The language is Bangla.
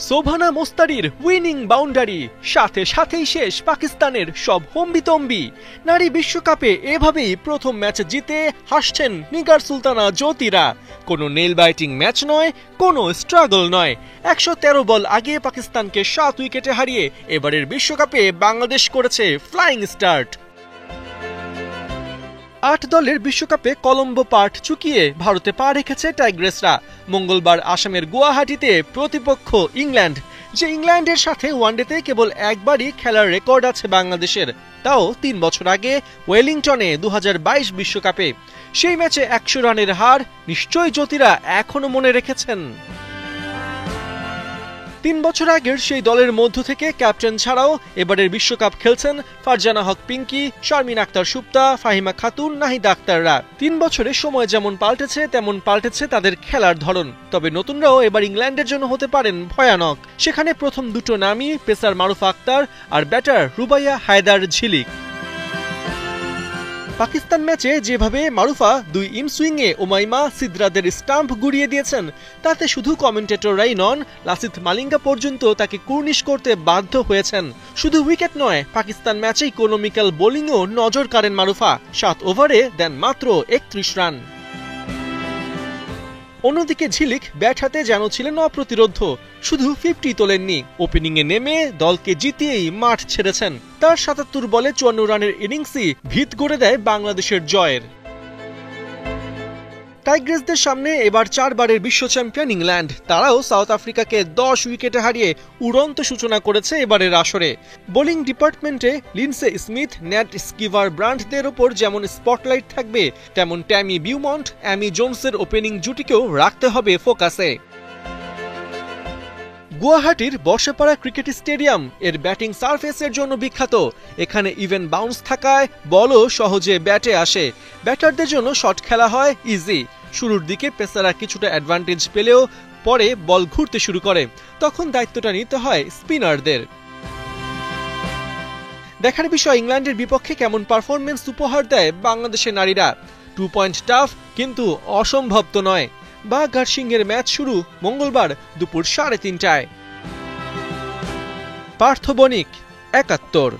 সোভানা মোস্তারির উইনিং বাউন্ডারি, সাথে সাথেই শেষ পাকিস্তানের সব হম্বিতম্বি। নারী বিশ্বকাপে এভাবেই প্রথম ম্যাচ জিতে হাসছেন নিগার সুলতানা জ্যোতিরা। কোনো নেল বাইটিং ম্যাচ নয়, কোনো স্ট্রাগল নয়। ১১৩ বল আগে পাকিস্তানকে ৭ উইকেটে হারিয়ে এবারের বিশ্বকাপে বাংলাদেশ করেছে ফ্লাইং স্টার্ট। ৮ দলের বিশ্বকাপে কলম্বো পার্ট চুকিয়ে ভারতে পা রেখেছে টাইগ্রেসরা। মঙ্গলবার আসামের গুয়াহাটিতে প্রতিপক্ষ ইংল্যান্ড, যে ইংল্যান্ডের সাথে ওয়ানডেতে কেবল একবারই খেলার রেকর্ড আছে বাংলাদেশের, তাও ৩ বছর আগে ওয়েলিংটনে ২০২২ বিশ্বকাপে। সেই ম্যাচে ১০০ রানের হার নিশ্চয়ই জ্যোতিরা এখনো মনে রেখেছেন। ৩ বছর আগের সেই দলের মধ্য থেকে ক্যাপ্টেন ছাড়াও এবারের বিশ্বকাপ খেলছেন ফারজানা হক পিঙ্কি, শারমিন আক্তার সুপ্তা, ফাহিমা খাতুন, নাহিদ আক্তাররা। ৩ বছরে সময় যেমন পাল্টেছে তেমন পাল্টেছে তাদের খেলার ধরন। তবে নতুনরাও এবার ইংল্যান্ডের জন্য হতে পারেন ভয়ানক। সেখানে প্রথম দুটো নামই পেসার মারুফা আক্তার আর ব্যাটার রুবাইয়া হায়দার ঝিলিক। পাকিস্তান ম্যাচে যেভাবে মারুফা ২ ইনসুইংয়ে ওমাইমা সিদ্রাদের স্টাম্প গুড়িয়ে দিয়েছেন, তাতে শুধু কমেন্টেটররাই নন, লাসিথ মালিঙ্গা পর্যন্ত তাকে কুর্নিশ করতে বাধ্য হয়েছেন। শুধু উইকেট নয়, পাকিস্তান ম্যাচে ইকোনমিক্যাল বোলিংও নজর কাড়েন মারুফা। ৭ ওভারে দেন মাত্র ৩১ রান। অন্যদিকে ঝিলিক ব্যাট হাতে যেন ছিলেন অপ্রতিরোধ্য, শুধু 50 তোলেননি। ওপেনিংয়ে নেমে দলকে জিতিয়েই মাঠ ছেড়েছেন। তার ৭৭ বলে ৫৪ রানের ইনিংসই ভিত গড়ে দেয় বাংলাদেশের জয়ের। টাইগ্রেসদের সামনে এবার ৪ বারের বিশ্ব চ্যাম্পিয়ন ইংল্যান্ড। তারাও সাউথ আফ্রিকাকে ১০ উইকেটে হারিয়ে উড়ন্ত সূচনা করেছে এবারের আসরে। বোলিং ডিপার্টমেন্টে লিন্ডসে স্মিথ, ন্যাট স্কিভার ব্রান্টদের ওপর যেমন স্পটলাইট থাকবে, তেমন ট্যামি বিউমন্ট, অ্যামি জোনসের ওপেনিং জুটিকেও রাখতে হবে ফোকাসে। গুয়াহাটির বর্ষাপাড়া ক্রিকেট স্টেডিয়াম এর ব্যাটিং সারফেসের জন্য বিখ্যাত। এখানে ইভেন বাউন্স থাকায় বলও সহজে ব্যাটে আসে। ব্যাটারদের জন্য শট খেলা হয় ইজি। শুরুর দিকে পেসাররা কিছুটা অ্যাডভান্টেজ পেলেও পরে বল ঘুরতে শুরু করে, তখন দায়িত্বটা নিতে হয় স্পিনারদের। দেখার বিষয় ইংল্যান্ডের বিপক্ষে কেমন পারফরমেন্স উপহার দেয় বাংলাদেশের নারীরা। 2 পয়েন্ট টাফ, কিন্তু অসম্ভব তো নয়। বাঘ সিংহের ম্যাচ শুরু মঙ্গলবার দুপুর ৩:৩০টায়। পার্থ বণিক, ৭১।